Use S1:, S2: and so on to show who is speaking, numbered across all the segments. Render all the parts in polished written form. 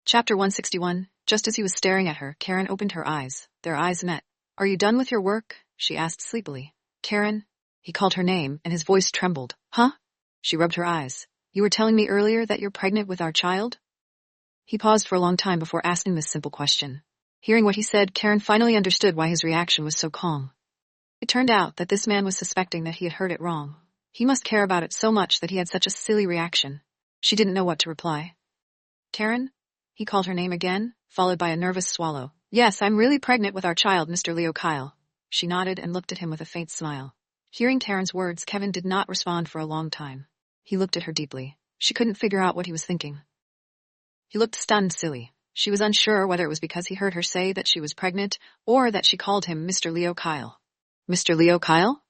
S1: Chapter 161. Just as he was staring at her, Karen opened her eyes. Their eyes met. "Are you done with your work?" she asked sleepily. "Karen?" He called her name, and his voice trembled. "Huh?" She rubbed her eyes. "You were telling me earlier that you're pregnant with our child?" He paused for a long time before asking this simple question. Hearing what he said, Karen finally understood why his reaction was so calm. It turned out that this man was suspecting that he had heard it wrong. He must care about it so much that he had such a silly reaction. She didn't know what to reply. "Karen?" He called her name again, followed by a nervous swallow. "Yes, I'm really pregnant with our child, Mr. Leo Kyle." She nodded and looked at him with a faint smile. Hearing Karen's words, Kevin did not respond for a long time. He looked at her deeply. She couldn't figure out what he was thinking. He looked stunned, silly. She was unsure whether it was because he heard her say that she was pregnant, or that she called him Mr. Leo Kyle. "Mr. Leo Kyle?"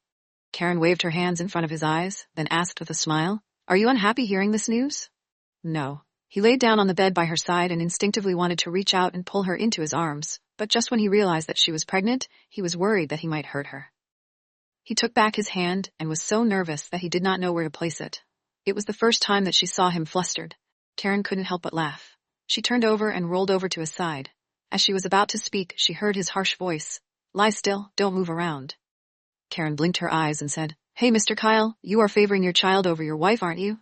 S1: Karen waved her hands in front of his eyes, then asked with a smile, "Are you unhappy hearing this news?" "No." He laid down on the bed by her side and instinctively wanted to reach out and pull her into his arms, but just when he realized that she was pregnant, he was worried that he might hurt her. He took back his hand and was so nervous that he did not know where to place it. It was the first time that she saw him flustered. Karen couldn't help but laugh. She turned over and rolled over to his side. As she was about to speak, she heard his harsh voice. "Lie still, don't move around." Karen blinked her eyes and said, "Hey, Mr. Kyle, you are favoring your child over your wife, aren't you?"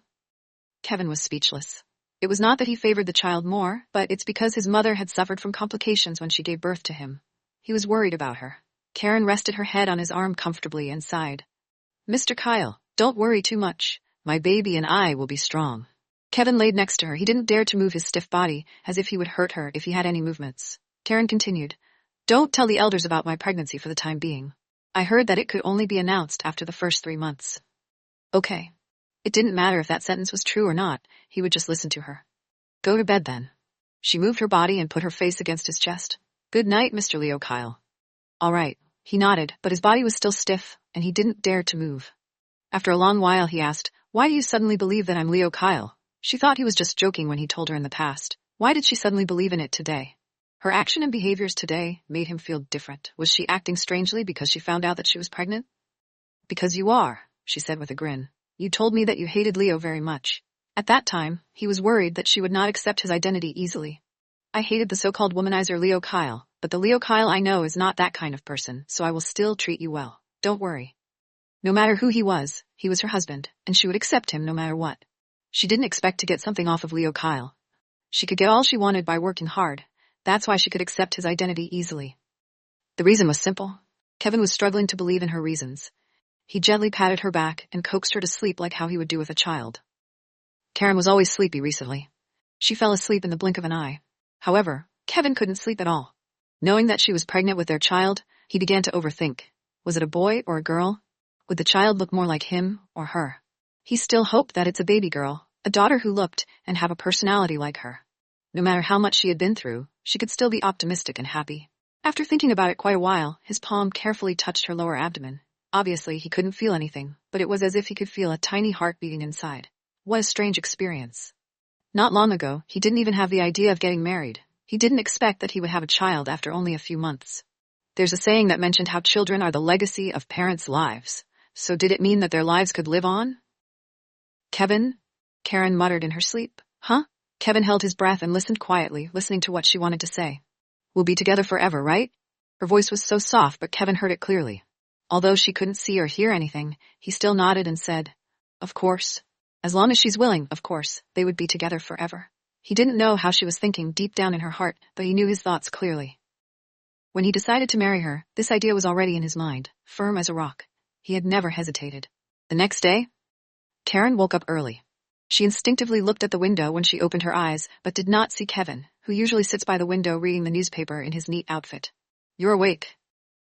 S1: Kevin was speechless. It was not that he favored the child more, but it's because his mother had suffered from complications when she gave birth to him. He was worried about her. Karen rested her head on his arm comfortably and sighed. "Mr. Kyle, don't worry too much. My baby and I will be strong." Kevin laid next to her. He didn't dare to move his stiff body, as if he would hurt her if he had any movements. Karen continued, "Don't tell the elders about my pregnancy for the time being. I heard that it could only be announced after the first 3 months." "Okay." It didn't matter if that sentence was true or not, he would just listen to her. "Go to bed then." She moved her body and put her face against his chest. "Good night, Mr. Leo Kyle." "All right." He nodded, but his body was still stiff, and he didn't dare to move. After a long while he asked, "Why do you suddenly believe that I'm Leo Kyle?" She thought he was just joking when he told her in the past. Why did she suddenly believe in it today? Her action and behaviors today made him feel different. Was she acting strangely because she found out that she was pregnant? "Because you are," she said with a grin. "You told me that you hated Leo very much." At that time, he was worried that she would not accept his identity easily. "I hated the so-called womanizer Leo Kyle, but the Leo Kyle I know is not that kind of person, so I will still treat you well. Don't worry." No matter who he was her husband, and she would accept him no matter what. She didn't expect to get something off of Leo Kyle. She could get all she wanted by working hard. That's why she could accept his identity easily. The reason was simple. Kevin was struggling to believe in her reasons. He gently patted her back and coaxed her to sleep like how he would do with a child. Karen was always sleepy recently. She fell asleep in the blink of an eye. However, Kevin couldn't sleep at all. Knowing that she was pregnant with their child, he began to overthink. Was it a boy or a girl? Would the child look more like him or her? He still hoped that it's a baby girl, a daughter who looked and have a personality like her. No matter how much she had been through, she could still be optimistic and happy. After thinking about it quite a while, his palm carefully touched her lower abdomen. Obviously, he couldn't feel anything, but it was as if he could feel a tiny heart beating inside. What a strange experience. Not long ago, he didn't even have the idea of getting married. He didn't expect that he would have a child after only a few months. There's a saying that mentioned how children are the legacy of parents' lives. So did it mean that their lives could live on? "Kevin?" Karen muttered in her sleep. "Huh?" Kevin held his breath and listened quietly, listening to what she wanted to say. "We'll be together forever, right?" Her voice was so soft, but Kevin heard it clearly. Although she couldn't see or hear anything, he still nodded and said, "Of course. As long as she's willing, of course, they would be together forever." He didn't know how she was thinking deep down in her heart, but he knew his thoughts clearly. When he decided to marry her, this idea was already in his mind, firm as a rock. He had never hesitated. The next day, Karen woke up early. She instinctively looked at the window when she opened her eyes, but did not see Kevin, who usually sits by the window reading the newspaper in his neat outfit. "You're awake."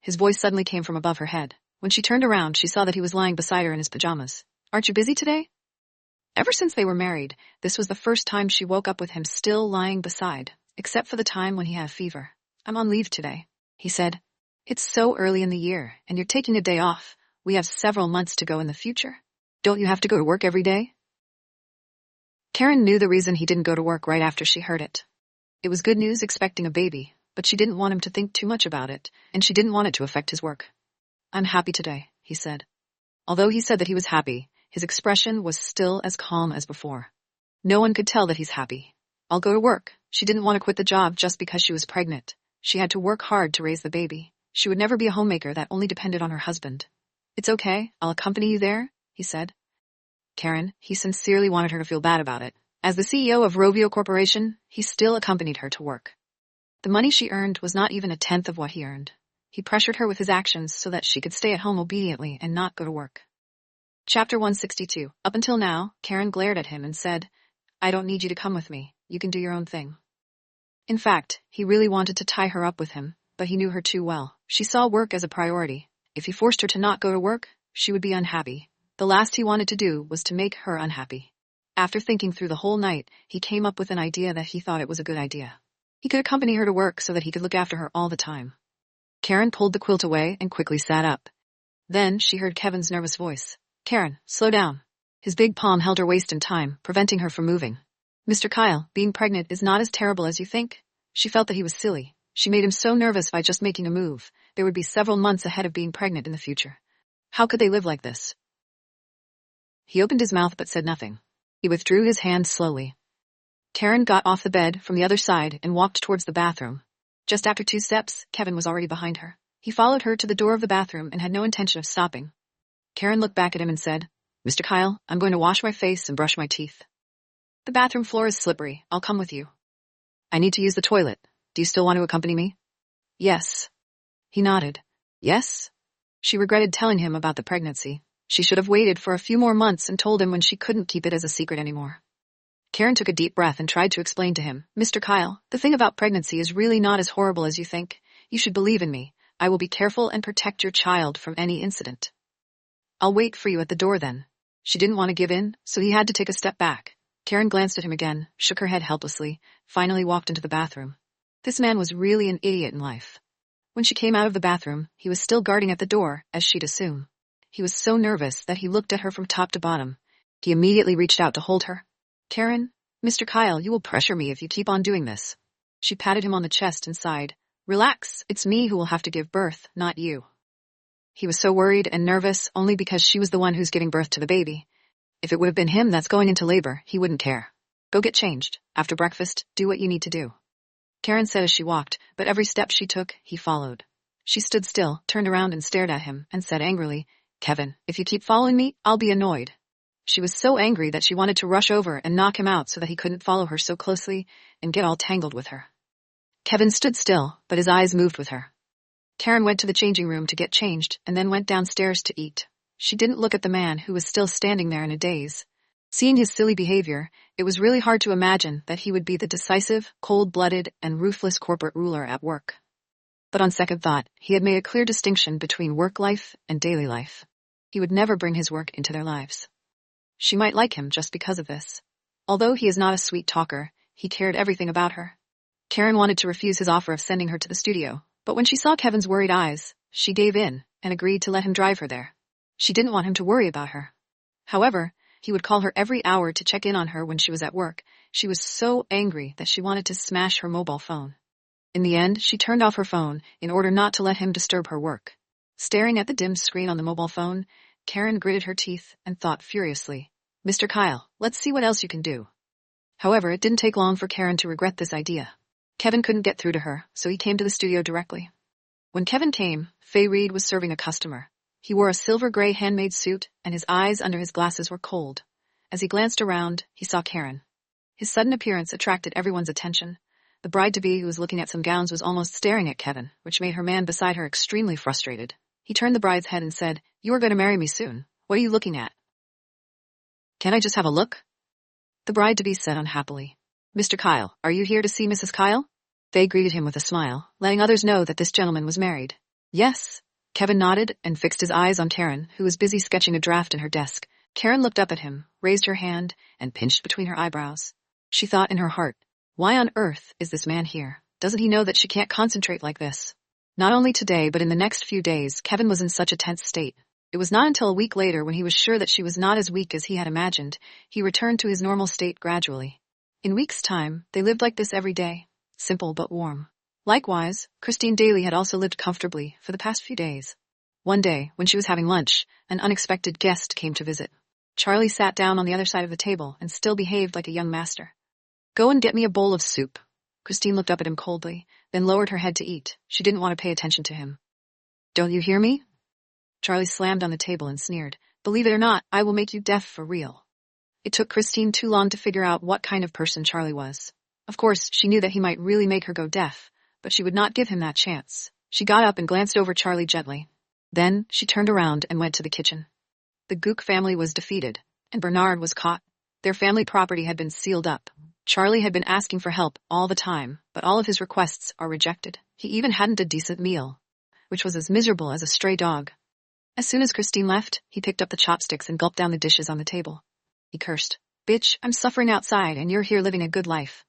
S1: His voice suddenly came from above her head. When she turned around, she saw that he was lying beside her in his pajamas. "Aren't you busy today?" Ever since they were married, this was the first time she woke up with him still lying beside, except for the time when he had fever. "I'm on leave today," he said. "It's so early in the year, and you're taking a day off. We have several months to go in the future. Don't you have to go to work every day?" Karen knew the reason he didn't go to work right after she heard it. It was good news expecting a baby, but she didn't want him to think too much about it, and she didn't want it to affect his work. "I'm happy today," he said. Although he said that he was happy, his expression was still as calm as before. No one could tell that he's happy. I'll go to work. She didn't want to quit the job just because she was pregnant. She had to work hard to raise the baby. She would never be a homemaker that only depended on her husband. It's okay, I'll accompany you there, he said. Karen, he sincerely wanted her to feel bad about it. As the CEO of Rovio Corporation, he still accompanied her to work. The money she earned was not even a tenth of what he earned. He pressured her with his actions so that she could stay at home obediently and not go to work. Chapter 162. Up until now, Karen glared at him and said, I don't need you to come with me. You can do your own thing. In fact, he really wanted to tie her up with him, but he knew her too well. She saw work as a priority. If he forced her to not go to work, she would be unhappy. The last he wanted to do was to make her unhappy. After thinking through the whole night, he came up with an idea that he thought it was a good idea. He could accompany her to work so that he could look after her all the time. Karen pulled the quilt away and quickly sat up. Then she heard Kevin's nervous voice. Karen, slow down. His big palm held her waist in time, preventing her from moving. Mr. Kyle, being pregnant is not as terrible as you think. She felt that he was silly. She made him so nervous by just making a move. There would be several months ahead of being pregnant in the future. How could they live like this? He opened his mouth but said nothing. He withdrew his hand slowly. Karen got off the bed from the other side and walked towards the bathroom. Just after 2 steps, Kevin was already behind her. He followed her to the door of the bathroom and had no intention of stopping. Karen looked back at him and said, Mr. Kyle, I'm going to wash my face and brush my teeth. The bathroom floor is slippery. I'll come with you. I need to use the toilet. Do you still want to accompany me? Yes. He nodded. Yes? She regretted telling him about the pregnancy. She should have waited for a few more months and told him when she couldn't keep it as a secret anymore. Karen took a deep breath and tried to explain to him, Mr. Kyle, the thing about pregnancy is really not as horrible as you think. You should believe in me. I will be careful and protect your child from any incident. I'll wait for you at the door then. She didn't want to give in, so he had to take a step back. Karen glanced at him again, shook her head helplessly, finally walked into the bathroom. This man was really an idiot in life. When she came out of the bathroom, he was still guarding at the door, as she'd assume. He was so nervous that he looked at her from top to bottom. He immediately reached out to hold her. Karen, Mr. Kyle, you will pressure me if you keep on doing this. She patted him on the chest and sighed. Relax, it's me who will have to give birth, not you. He was so worried and nervous only because she was the one who's giving birth to the baby. If it would have been him that's going into labor, he wouldn't care. Go get changed. After breakfast, do what you need to do. Karen said as she walked, but every step she took, he followed. She stood still, turned around and stared at him, and said angrily, Kevin, if you keep following me, I'll be annoyed. She was so angry that she wanted to rush over and knock him out so that he couldn't follow her so closely and get all tangled with her. Kevin stood still, but his eyes moved with her. Karen went to the changing room to get changed and then went downstairs to eat. She didn't look at the man who was still standing there in a daze. Seeing his silly behavior, it was really hard to imagine that he would be the decisive, cold-blooded, and ruthless corporate ruler at work. But on second thought, he had made a clear distinction between work life and daily life. He would never bring his work into their lives. She might like him just because of this. Although he is not a sweet talker, he cared everything about her. Karen wanted to refuse his offer of sending her to the studio, but when she saw Kevin's worried eyes, she gave in and agreed to let him drive her there. She didn't want him to worry about her. However, he would call her every hour to check in on her when she was at work. She was so angry that she wanted to smash her mobile phone. In the end, she turned off her phone in order not to let him disturb her work. Staring at the dim screen on the mobile phone, Karen gritted her teeth and thought furiously, Mr. Kyle, let's see what else you can do. However, it didn't take long for Karen to regret this idea. Kevin couldn't get through to her, so he came to the studio directly. When Kevin came, Faye Reed was serving a customer. He wore a silver-gray handmade suit, and his eyes under his glasses were cold. As he glanced around, he saw Karen. His sudden appearance attracted everyone's attention. The bride-to-be who was looking at some gowns was almost staring at Kevin, which made her man beside her extremely frustrated. He turned the bride's head and said, You are going to marry me soon. What are you looking at? Can't I just have a look? The bride-to-be said unhappily. Mr. Kyle, are you here to see Mrs. Kyle? Faye greeted him with a smile, letting others know that this gentleman was married. Yes. Kevin nodded and fixed his eyes on Karen, who was busy sketching a draft in her desk. Karen looked up at him, raised her hand, and pinched between her eyebrows. She thought in her heart, why on earth is this man here? Doesn't he know that she can't concentrate like this? Not only today, but in the next few days, Kevin was in such a tense state. It was not until a week later, when he was sure that she was not as weak as he had imagined, he returned to his normal state gradually. In weeks' time, they lived like this every day, simple but warm. Likewise, Christine Daly had also lived comfortably for the past few days. One day, when she was having lunch, an unexpected guest came to visit. Charlie sat down on the other side of the table and still behaved like a young master. Go and get me a bowl of soup. Christine looked up at him coldly, then lowered her head to eat. She didn't want to pay attention to him. Don't you hear me? Charlie slammed on the table and sneered. Believe it or not, I will make you deaf for real. It took Christine too long to figure out what kind of person Charlie was. Of course, she knew that he might really make her go deaf, but she would not give him that chance. She got up and glanced over Charlie gently. Then, she turned around and went to the kitchen. The Gook family was defeated, and Bernard was caught. Their family property had been sealed up. Charlie had been asking for help all the time, but all of his requests are rejected. He even hadn't a decent meal, which was as miserable as a stray dog. As soon as Christine left, he picked up the chopsticks and gulped down the dishes on the table. He cursed. Bitch, I'm suffering outside and you're here living a good life.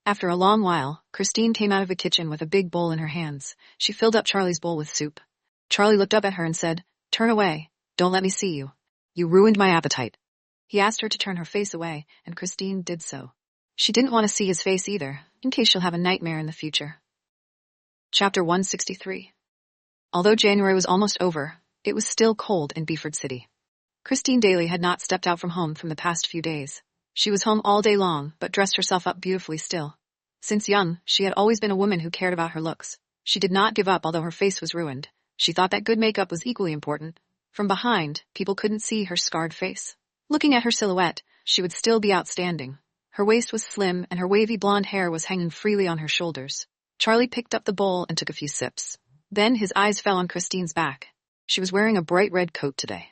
S1: After a long while, Christine came out of the kitchen with a big bowl in her hands. She filled up Charlie's bowl with soup. Charlie looked up at her and said, Turn away. Don't let me see you. You ruined my appetite. He asked her to turn her face away, and Christine did so. She didn't want to see his face either, in case she'll have a nightmare in the future. Chapter 163. Although January was almost over, it was still cold in Beaufort City. Christine Daly had not stepped out from home from the past few days. She was home all day long, but dressed herself up beautifully still. Since young, she had always been a woman who cared about her looks. She did not give up although her face was ruined. She thought that good makeup was equally important. From behind, people couldn't see her scarred face. Looking at her silhouette, she would still be outstanding. Her waist was slim and her wavy blonde hair was hanging freely on her shoulders. Charlie picked up the bowl and took a few sips. Then his eyes fell on Christine's back. She was wearing a bright red coat today.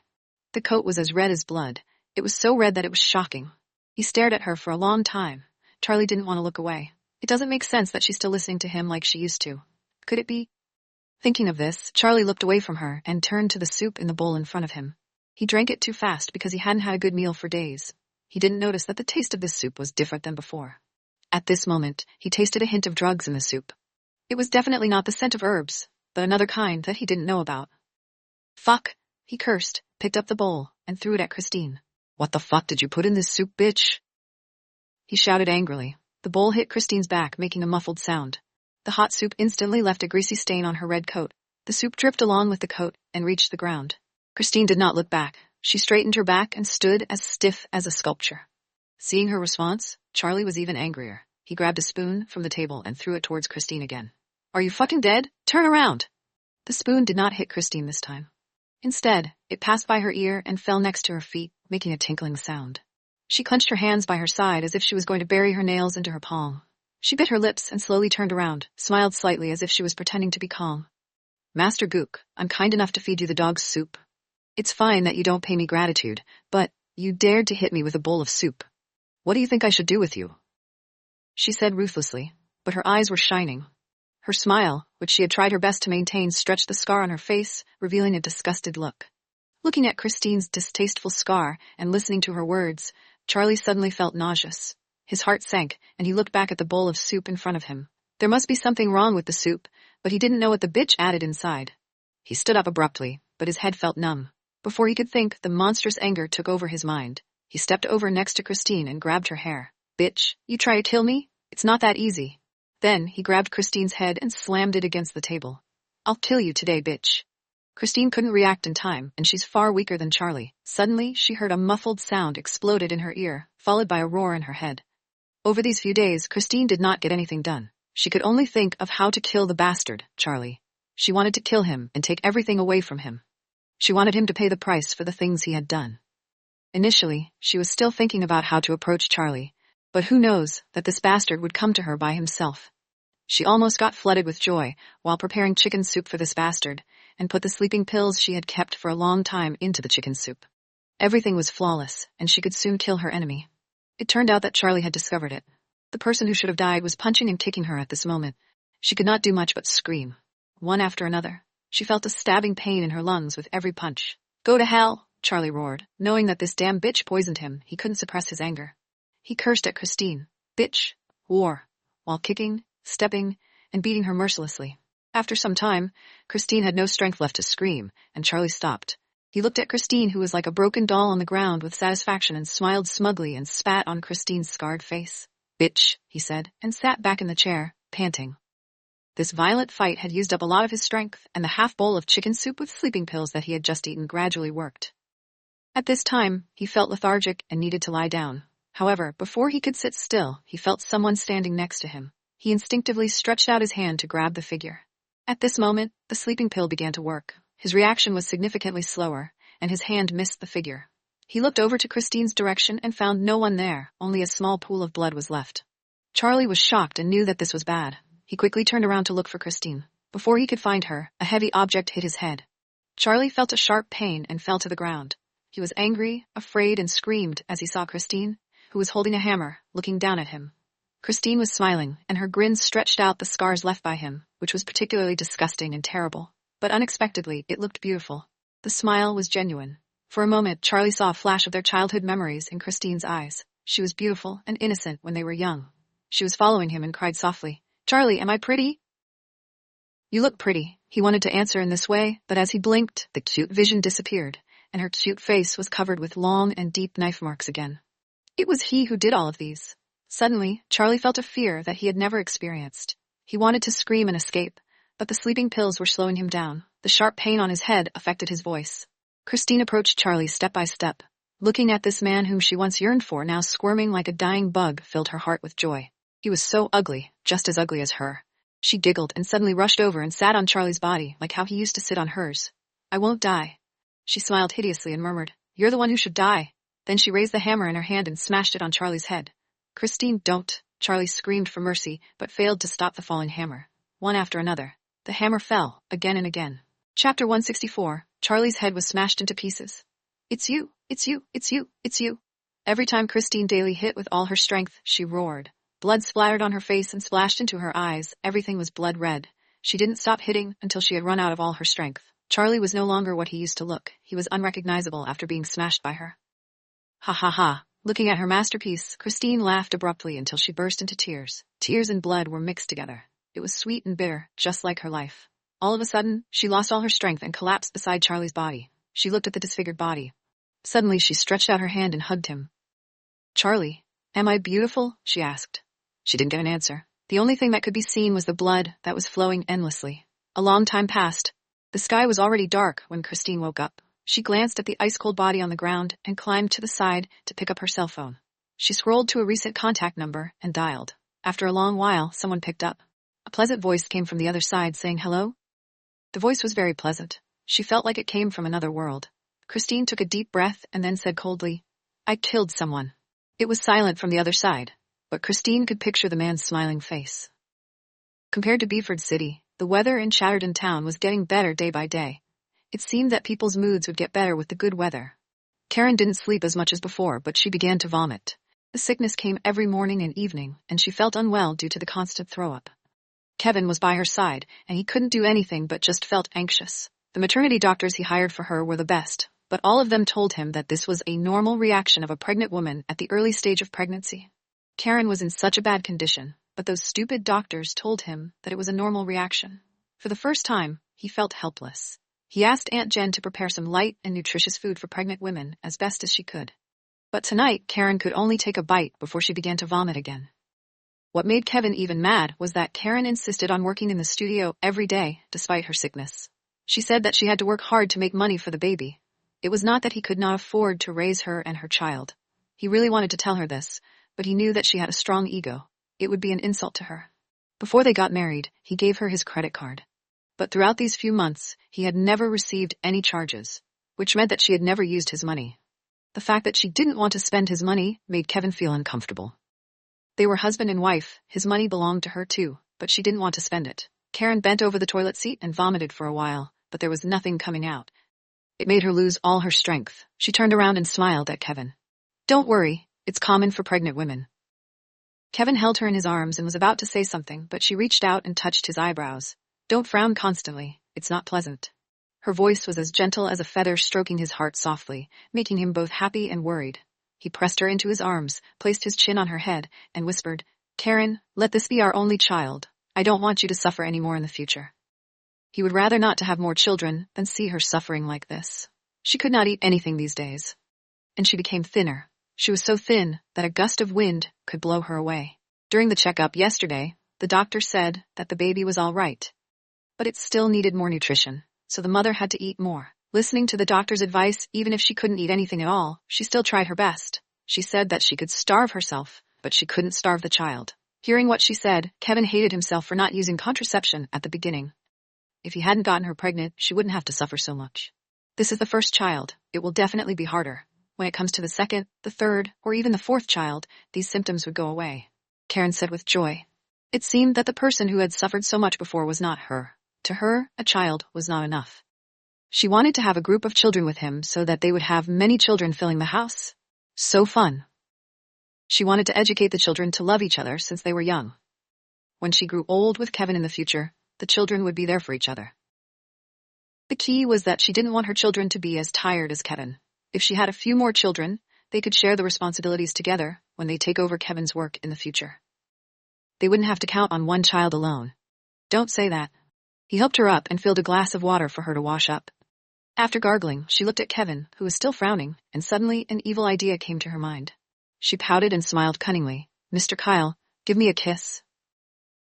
S1: The coat was as red as blood. It was so red that it was shocking. He stared at her for a long time. Charlie didn't want to look away. It doesn't make sense that she's still listening to him like she used to. Could it be? Thinking of this, Charlie looked away from her and turned to the soup in the bowl in front of him. He drank it too fast because he hadn't had a good meal for days. He didn't notice that the taste of this soup was different than before. At this moment, he tasted a hint of drugs in the soup. It was definitely not the scent of herbs, but another kind that he didn't know about. Fuck, he cursed, picked up the bowl, and threw it at Christine. What the fuck did you put in this soup, bitch? He shouted angrily. The bowl hit Christine's back, making a muffled sound. The hot soup instantly left a greasy stain on her red coat. The soup dripped along with the coat and reached the ground. Christine did not look back. She straightened her back and stood as stiff as a sculpture. Seeing her response, Charlie was even angrier. He grabbed a spoon from the table and threw it towards Christine again. Are you fucking dead? Turn around! The spoon did not hit Christine this time. Instead, it passed by her ear and fell next to her feet, making a tinkling sound. She clenched her hands by her side as if she was going to bury her nails into her palm. She bit her lips and slowly turned around, smiled slightly as if she was pretending to be calm. Master Gook, I'm kind enough to feed you the dog's soup. It's fine that you don't pay me gratitude, but you dared to hit me with a bowl of soup. What do you think I should do with you? She said ruthlessly, but her eyes were shining. Her smile, which she had tried her best to maintain, stretched the scar on her face, revealing a disgusted look. Looking at Christine's distasteful scar and listening to her words, Charlie suddenly felt nauseous. His heart sank, and he looked back at the bowl of soup in front of him. There must be something wrong with the soup, but he didn't know what the bitch added inside. He stood up abruptly, but his head felt numb. Before he could think, the monstrous anger took over his mind. He stepped over next to Christine and grabbed her hair. Bitch, you try to kill me? It's not that easy. Then, he grabbed Christine's head and slammed it against the table. I'll kill you today, bitch. Christine couldn't react in time, and she's far weaker than Charlie. Suddenly, she heard a muffled sound exploded in her ear, followed by a roar in her head. Over these few days, Christine did not get anything done. She could only think of how to kill the bastard, Charlie. She wanted to kill him and take everything away from him. She wanted him to pay the price for the things he had done. Initially, she was still thinking about how to approach Charlie, but who knows that this bastard would come to her by himself. She almost got flooded with joy while preparing chicken soup for this bastard, and put the sleeping pills she had kept for a long time into the chicken soup. Everything was flawless, and she could soon kill her enemy. It turned out that Charlie had discovered it. The person who should have died was punching and kicking her at this moment. She could not do much but scream. One after another, she felt a stabbing pain in her lungs with every punch. Go to hell, Charlie roared. Knowing that this damn bitch poisoned him, he couldn't suppress his anger. He cursed at Christine. Bitch. War. While kicking, stepping, and beating her mercilessly. After some time, Christine had no strength left to scream, and Charlie stopped. He looked at Christine, who was like a broken doll on the ground, with satisfaction, and smiled smugly and spat on Christine's scarred face. Bitch, he said, and sat back in the chair, panting. This violent fight had used up a lot of his strength, and the half bowl of chicken soup with sleeping pills that he had just eaten gradually worked. At this time, he felt lethargic and needed to lie down. However, before he could sit still, he felt someone standing next to him. He instinctively stretched out his hand to grab the figure. At this moment, the sleeping pill began to work. His reaction was significantly slower, and his hand missed the figure. He looked over to Christine's direction and found no one there, only a small pool of blood was left. Charlie was shocked and knew that this was bad. He quickly turned around to look for Christine. Before he could find her, a heavy object hit his head. Charlie felt a sharp pain and fell to the ground. He was angry, afraid, and screamed as he saw Christine, who was holding a hammer, looking down at him. Christine was smiling, and her grin stretched out the scars left by him, which was particularly disgusting and terrible. But unexpectedly, it looked beautiful. The smile was genuine. For a moment, Charlie saw a flash of their childhood memories in Christine's eyes. She was beautiful and innocent when they were young. She was following him and cried softly, "Charlie, am I pretty?" "You look pretty," he wanted to answer in this way, but as he blinked, the cute vision disappeared, and her cute face was covered with long and deep knife marks again. It was he who did all of these. Suddenly, Charlie felt a fear that he had never experienced. He wanted to scream and escape, but the sleeping pills were slowing him down. The sharp pain on his head affected his voice. Christine approached Charlie step by step. Looking at this man whom she once yearned for, now squirming like a dying bug, filled her heart with joy. He was so ugly, just as ugly as her. She giggled and suddenly rushed over and sat on Charlie's body like how he used to sit on hers. "I won't die." She smiled hideously and murmured, "You're the one who should die." Then she raised the hammer in her hand and smashed it on Charlie's head. "Christine, don't!" Charlie screamed for mercy, but failed to stop the falling hammer. One after another, the hammer fell, again and again. Chapter 164, Charlie's head was smashed into pieces. "It's you! It's you! It's you! It's you!" Every time Christine Daly hit with all her strength, she roared. Blood splattered on her face and splashed into her eyes. Everything was blood red. She didn't stop hitting until she had run out of all her strength. Charlie was no longer what he used to look. He was unrecognizable after being smashed by her. Ha ha ha. Looking at her masterpiece, Christine laughed abruptly until she burst into tears. Tears and blood were mixed together. It was sweet and bitter, just like her life. All of a sudden, she lost all her strength and collapsed beside Charlie's body. She looked at the disfigured body. Suddenly, she stretched out her hand and hugged him. "Charlie, am I beautiful?" she asked. She didn't get an answer. The only thing that could be seen was the blood that was flowing endlessly. A long time passed. The sky was already dark when Christine woke up. She glanced at the ice-cold body on the ground and climbed to the side to pick up her cell phone. She scrolled to a recent contact number and dialed. After a long while, someone picked up. A pleasant voice came from the other side saying hello. The voice was very pleasant. She felt like it came from another world. Christine took a deep breath and then said coldly, "I killed someone." It was silent from the other side, but Christine could picture the man's smiling face. Compared to Beaufort City, the weather in Chatterton Town was getting better day by day. It seemed that people's moods would get better with the good weather. Karen didn't sleep as much as before, but she began to vomit. The sickness came every morning and evening, and she felt unwell due to the constant throw-up. Kevin was by her side, and he couldn't do anything but just felt anxious. The maternity doctors he hired for her were the best, but all of them told him that this was a normal reaction of a pregnant woman at the early stage of pregnancy. Karen was in such a bad condition, but those stupid doctors told him that it was a normal reaction. For the first time, he felt helpless. He asked Aunt Jen to prepare some light and nutritious food for pregnant women as best as she could. But tonight, Karen could only take a bite before she began to vomit again. What made Kevin even mad was that Karen insisted on working in the studio every day, despite her sickness. She said that she had to work hard to make money for the baby. It was not that he could not afford to raise her and her child. He really wanted to tell her this, but he knew that she had a strong ego. It would be an insult to her. Before they got married, he gave her his credit card. But throughout these few months, he had never received any charges, which meant that she had never used his money. The fact that she didn't want to spend his money made Kevin feel uncomfortable. They were husband and wife, his money belonged to her too, but she didn't want to spend it. Karen bent over the toilet seat and vomited for a while, but there was nothing coming out. It made her lose all her strength. She turned around and smiled at Kevin. "Don't worry, it's common for pregnant women." Kevin held her in his arms and was about to say something, but she reached out and touched his eyebrows. "Don't frown constantly, it's not pleasant." Her voice was as gentle as a feather stroking his heart softly, making him both happy and worried. He pressed her into his arms, placed his chin on her head, and whispered, "Karen, let this be our only child. I don't want you to suffer any more in the future." He would rather not to have more children than see her suffering like this. She could not eat anything these days. And she became thinner. She was so thin that a gust of wind could blow her away. During the checkup yesterday, the doctor said that the baby was all right. But it still needed more nutrition, so the mother had to eat more. Listening to the doctor's advice, even if she couldn't eat anything at all, she still tried her best. She said that she could starve herself, but she couldn't starve the child. Hearing what she said, Kevin hated himself for not using contraception at the beginning. If he hadn't gotten her pregnant, she wouldn't have to suffer so much. This is the first child. It will definitely be harder. When it comes to the second, the third, or even the fourth child, these symptoms would go away, Karen said with joy. It seemed that the person who had suffered so much before was not her. To her, a child was not enough. She wanted to have a group of children with him so that they would have many children filling the house. So fun. She wanted to educate the children to love each other since they were young. When she grew old with Kevin in the future, the children would be there for each other. The key was that she didn't want her children to be as tired as Kevin. If she had a few more children, they could share the responsibilities together when they take over Kevin's work in the future. They wouldn't have to count on one child alone. Don't say that. He helped her up and filled a glass of water for her to wash up. After gargling, she looked at Kevin, who was still frowning, and suddenly an evil idea came to her mind. She pouted and smiled cunningly. "Mr. Kyle, give me a kiss."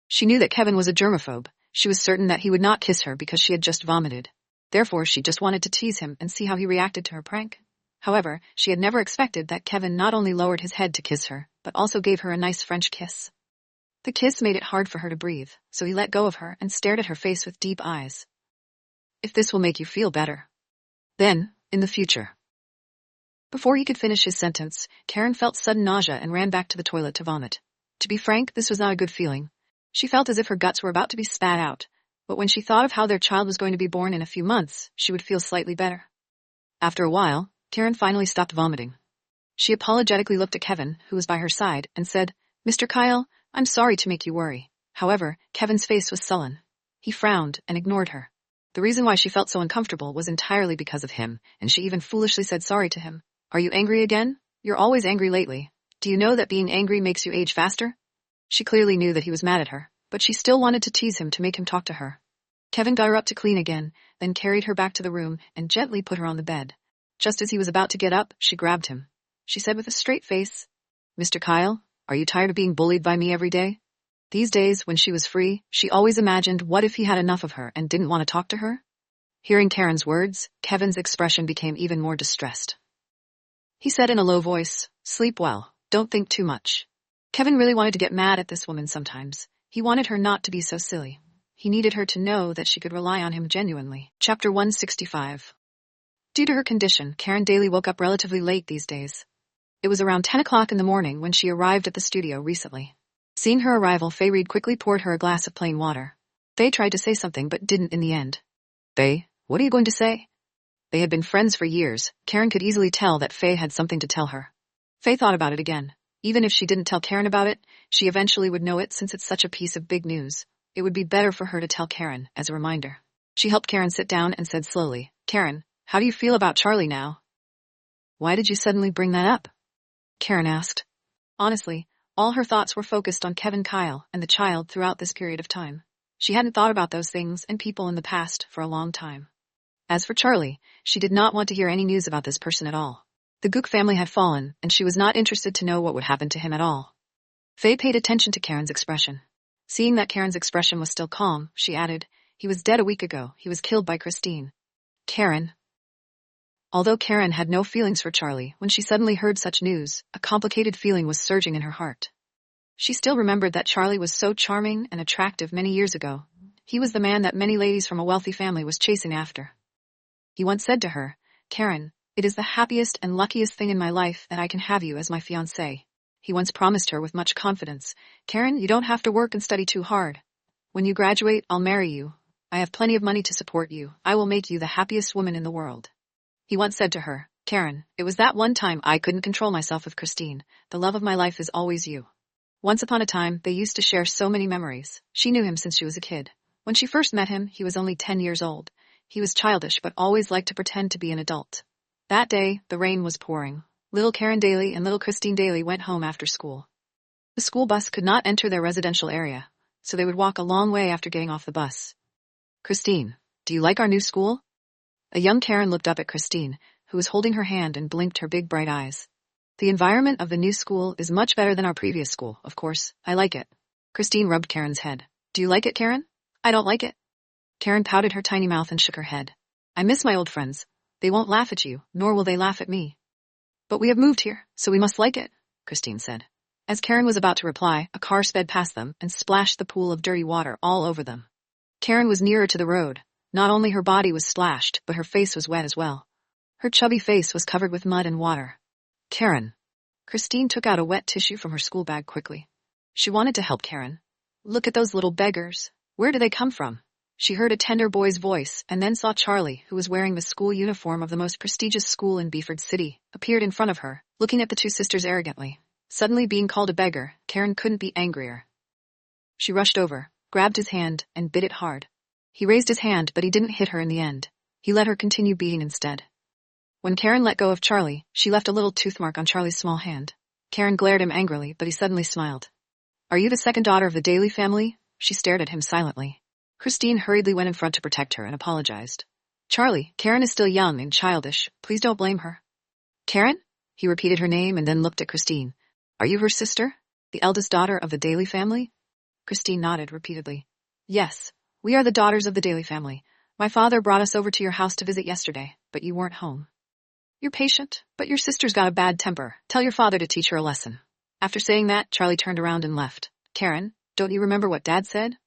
S1: She knew that Kevin was a germaphobe. She was certain that he would not kiss her because she had just vomited. Therefore, she just wanted to tease him and see how he reacted to her prank. However, she had never expected that Kevin not only lowered his head to kiss her, but also gave her a nice French kiss. The kiss made it hard for her to breathe, so he let go of her and stared at her face with deep eyes. "If this will make you feel better. Then, in the future." Before he could finish his sentence, Karen felt sudden nausea and ran back to the toilet to vomit. To be frank, this was not a good feeling. She felt as if her guts were about to be spat out, but when she thought of how their child was going to be born in a few months, she would feel slightly better. After a while, Karen finally stopped vomiting. She apologetically looked at Kevin, who was by her side, and said, "Mr. Kyle, I'm sorry to make you worry." However, Kevin's face was sullen. He frowned and ignored her. The reason why she felt so uncomfortable was entirely because of him, and she even foolishly said sorry to him. "Are you angry again? You're always angry lately. Do you know that being angry makes you age faster?" She clearly knew that he was mad at her, but she still wanted to tease him to make him talk to her. Kevin got her up to clean again, then carried her back to the room and gently put her on the bed. Just as he was about to get up, she grabbed him. She said with a straight face, "Mr. Kyle, are you tired of being bullied by me every day?" These days, when she was free, she always imagined what if he had enough of her and didn't want to talk to her? Hearing Karen's words, Kevin's expression became even more distressed. He said in a low voice, "Sleep well, don't think too much." Kevin really wanted to get mad at this woman sometimes. He wanted her not to be so silly. He needed her to know that she could rely on him genuinely. Chapter 165. Due to her condition, Karen Daly woke up relatively late these days. It was around 10 o'clock in the morning when she arrived at the studio recently. Seeing her arrival, Faye Reed quickly poured her a glass of plain water. Faye tried to say something but didn't in the end. "Faye, what are you going to say?" They had been friends for years. Karen could easily tell that Faye had something to tell her. Faye thought about it again. Even if she didn't tell Karen about it, she eventually would know it since it's such a piece of big news. It would be better for her to tell Karen, as a reminder. She helped Karen sit down and said slowly, "Karen, how do you feel about Charlie now?" "Why did you suddenly bring that up?" Karen asked. Honestly, all her thoughts were focused on Kevin Kyle and the child throughout this period of time. She hadn't thought about those things and people in the past for a long time. As for Charlie, she did not want to hear any news about this person at all. The Gook family had fallen, and she was not interested to know what would happen to him at all. Faye paid attention to Karen's expression. Seeing that Karen's expression was still calm, she added, "He was dead a week ago. He was killed by Christine." Karen. Although Karen had no feelings for Charlie, when she suddenly heard such news, a complicated feeling was surging in her heart. She still remembered that Charlie was so charming and attractive many years ago. He was the man that many ladies from a wealthy family was chasing after. He once said to her, "Karen, it is the happiest and luckiest thing in my life that I can have you as my fiancée." He once promised her with much confidence, "Karen, you don't have to work and study too hard. When you graduate, I'll marry you. I have plenty of money to support you. I will make you the happiest woman in the world." He once said to her, "Karen, it was that one time I couldn't control myself with Christine. The love of my life is always you." Once upon a time, they used to share so many memories. She knew him since she was a kid. When she first met him, he was only 10 years old. He was childish but always liked to pretend to be an adult. That day, the rain was pouring. Little Karen Daly and little Christine Daly went home after school. The school bus could not enter their residential area, so they would walk a long way after getting off the bus. "Christine, do you like our new school?" A young Karen looked up at Christine, who was holding her hand and blinked her big bright eyes. "The environment of the new school is much better than our previous school, of course. I like it." Christine rubbed Karen's head. "Do you like it, Karen?" "I don't like it." Karen pouted her tiny mouth and shook her head. "I miss my old friends. They won't laugh at you, nor will they laugh at me." But we have moved here, so we must like it, Christine said. As Karen was about to reply, a car sped past them and splashed the pool of dirty water all over them. Karen was nearer to the road. Not only her body was splashed, but her face was wet as well. Her chubby face was covered with mud and water. Karen. Christine took out a wet tissue from her school bag quickly. She wanted to help Karen. Look at those little beggars. Where do they come from? She heard a tender boy's voice and then saw Charlie, who was wearing the school uniform of the most prestigious school in Beeford City, appeared in front of her, looking at the two sisters arrogantly. Suddenly being called a beggar, Karen couldn't be angrier. She rushed over, grabbed his hand, and bit it hard. He raised his hand, but he didn't hit her in the end. He let her continue beating instead. When Karen let go of Charlie, she left a little tooth mark on Charlie's small hand. Karen glared at him angrily, but he suddenly smiled. Are you the second daughter of the Daly family? She stared at him silently. Christine hurriedly went in front to protect her and apologized. Charlie, Karen is still young and childish. Please don't blame her. Karen? He repeated her name and then looked at Christine. Are you her sister? The eldest daughter of the Daly family? Christine nodded repeatedly. Yes, we are the daughters of the Daly family. My father brought us over to your house to visit yesterday, but you weren't home. You're patient, but your sister's got a bad temper. Tell your father to teach her a lesson. After saying that, Charlie turned around and left. Karen, don't you remember what Dad said?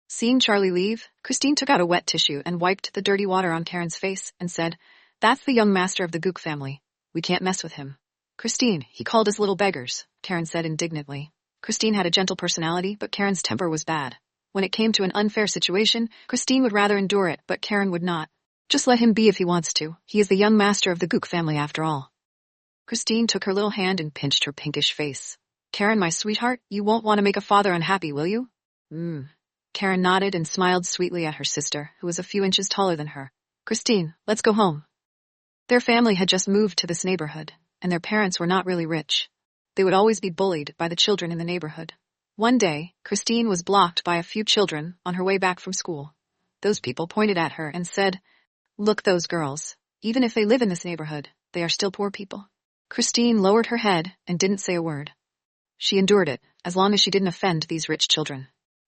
S1: Seeing Charlie leave, Christine took out a wet tissue and wiped the dirty water on Karen's face and said, That's the young master of the Gook family. We can't mess with him. Christine, he called us little beggars, Karen said indignantly. Christine had a gentle personality, but Karen's temper was bad. When it came to an unfair situation, Christine would rather endure it, but Karen would not. Just let him be if he wants to. He is the young master of the Gook family after all. Christine took her little hand and pinched her pinkish face. Karen, my sweetheart, you won't want to make a father unhappy, will you? Karen nodded and smiled sweetly at her sister, who was a few inches taller than her. Christine, let's go home. Their family had just moved to this neighborhood, and their parents were not really rich. They would always be bullied by the children in the neighborhood. One day, Christine was blocked by a few children on her way back from school. Those people pointed at her and said, Look, those girls. Even if they live in this neighborhood, they are still poor people. Christine lowered her head and didn't say a word. She endured it, as long as she didn't offend these rich children.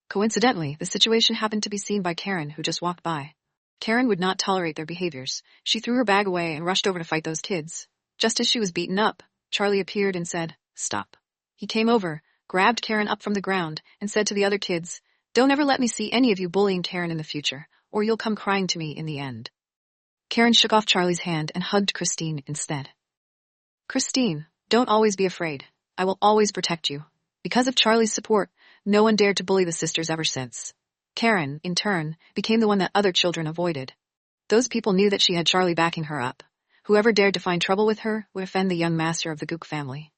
S1: Coincidentally, the situation happened to be seen by Karen, who just walked by. Karen would not tolerate their behaviors. She threw her bag away and rushed over to fight those kids. Just as she was beaten up, Charlie appeared and said, Stop. He came over, grabbed Karen up from the ground, and said to the other kids, Don't ever let me see any of you bullying Karen in the future, or you'll come crying to me in the end. Karen shook off Charlie's hand and hugged Christine instead. Christine, don't always be afraid. I will always protect you. Because of Charlie's support, no one dared to bully the sisters ever since. Karen, in turn, became the one that other children avoided. Those people knew that she had Charlie backing her up. Whoever dared to find trouble with her would offend the young master of the Gook family.